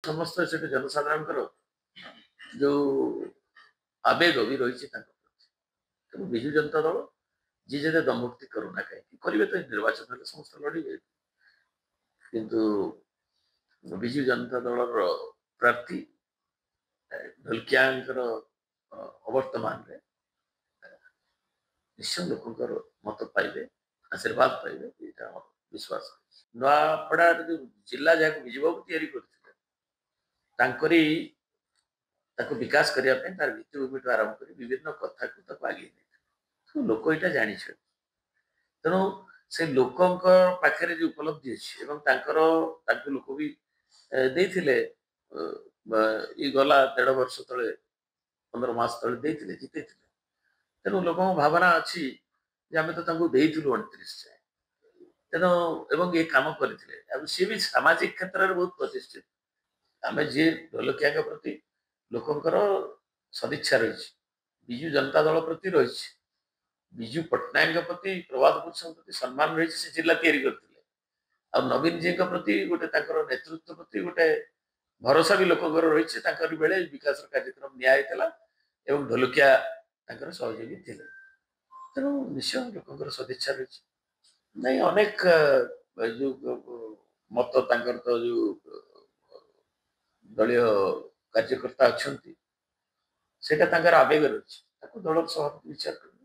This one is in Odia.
ସମସ୍ତ ସେଠି ଜନସାଧାରଣଙ୍କର ଯୋଉ ଆବେଗ ବି ରହିଛି ତାଙ୍କ ପ୍ରତି। ତେଣୁ ବିଜୁ ଜନତା ଦଳ ଯିଏ ଯେତେ ଦମଭକ୍ତି କରୁନା କାହିଁକି କରିବେ ତ ନିର୍ବାଚନ ହେଲେ ସମସ୍ତେ ଲଢିବେ। କିନ୍ତୁ ବିଜୁ ଜନତା ଦଳର ପ୍ରାର୍ଥୀ ଢୋଲକିଆଙ୍କର ଅବର୍ତ୍ତମାନରେ ନିଶ୍ଚୟ ଲୋକଙ୍କର ମତ ପାଇବେ, ଆଶୀର୍ବାଦ ପାଇବେ, ଏଇଟା ଆମର ବିଶ୍ୱାସ। ନୂଆପଡାର ଯୋଉ ଜିଲ୍ଲା ଯାହାକୁ ବିଜୁବାବୁ ତିଆରି କରିଥିଲେ ତାଙ୍କରି ତାକୁ ବିକାଶ କରିବା ପାଇଁ ତାର ଭିତ୍ତିଭୂମିଠୁ ଆରମ୍ଭ କରି ବିଭିନ୍ନ କଥାକୁ ତାକୁ ଆଗେଇ ନେଇଥିଲେ। ଲୋକ ଏଇଟା ଜାଣିଛନ୍ତି। ତେଣୁ ସେ ଲୋକଙ୍କ ପାଖରେ ଯୋଉ ଉପଲବ୍ଧି ଅଛି ଏବଂ ତାଙ୍କୁ ଲୋକ ବି ଦେଇଥିଲେ ଏଇ ଗଲା 1.5 ବର୍ଷ ତଳେ 15 ମାସ ତଳେ ଦେଇଥିଲେ, ଜିତେଇଥିଲେ। ତେଣୁ ଲୋକଙ୍କ ଭାବନା ଅଛି ଯେ ଆମେ ତ ତାଙ୍କୁ ଦେଇଥିଲୁ 29 ଯାଏ। ତେଣୁ ଏବଂ ଏ କାମ କରିଥିଲେ ଆଉ ସିଏ ବି ସାମାଜିକ କ୍ଷେତ୍ରରେ ବହୁତ ପ୍ରତିଷ୍ଠିତ। ଆମେ ଯିଏ ଢୋଲକିଆଙ୍କ ପ୍ରତି ଲୋକଙ୍କର ସଦିଚ୍ଛା ରହିଛି, ବିଜୁ ଜନତା ଦଳ ପ୍ରତି ରହିଛି, ବିଜୁ ପଟ୍ଟନାୟକଙ୍କ ପ୍ରତି, ପ୍ରଭାତ ପୁରୁଷଙ୍କ ପ୍ରତି ସମ୍ମାନ ରହିଛି, ସେ ଜିଲ୍ଲା ତିଆରି କରିଥିଲେ। ଆଉ ନବୀନ ଜୀଙ୍କ ପ୍ରତି ଗୋଟେ ତାଙ୍କର ନେତୃତ୍ୱ ପ୍ରତି ଗୋଟେ ଭରସା ବି ଲୋକଙ୍କର ରହିଛି। ତାଙ୍କରି ବେଳେ ବିକାଶର କାର୍ଯ୍ୟକ୍ରମ ନିଆ ହେଇଥିଲା ଏବଂ ଢୋଲକିଆ ତାଙ୍କର ସହଯୋଗୀ ଥିଲେ। ତେଣୁ ନିଶ୍ଚୟ ଲୋକଙ୍କର ସଦିଚ୍ଛା ରହିଛି। ନାଇଁ ଅନେକ ଯୋଉ ମତ ତାଙ୍କର ତ ଯୋଉ ଦଳୀୟ କାର୍ଯ୍ୟକର୍ତ୍ତା ଅଛନ୍ତି ସେଇଟା ତାଙ୍କର ଆବେଗ ରହିଛି, ତାକୁ ଦଳର ସଭାପତି ବିଚାର କରିବେ।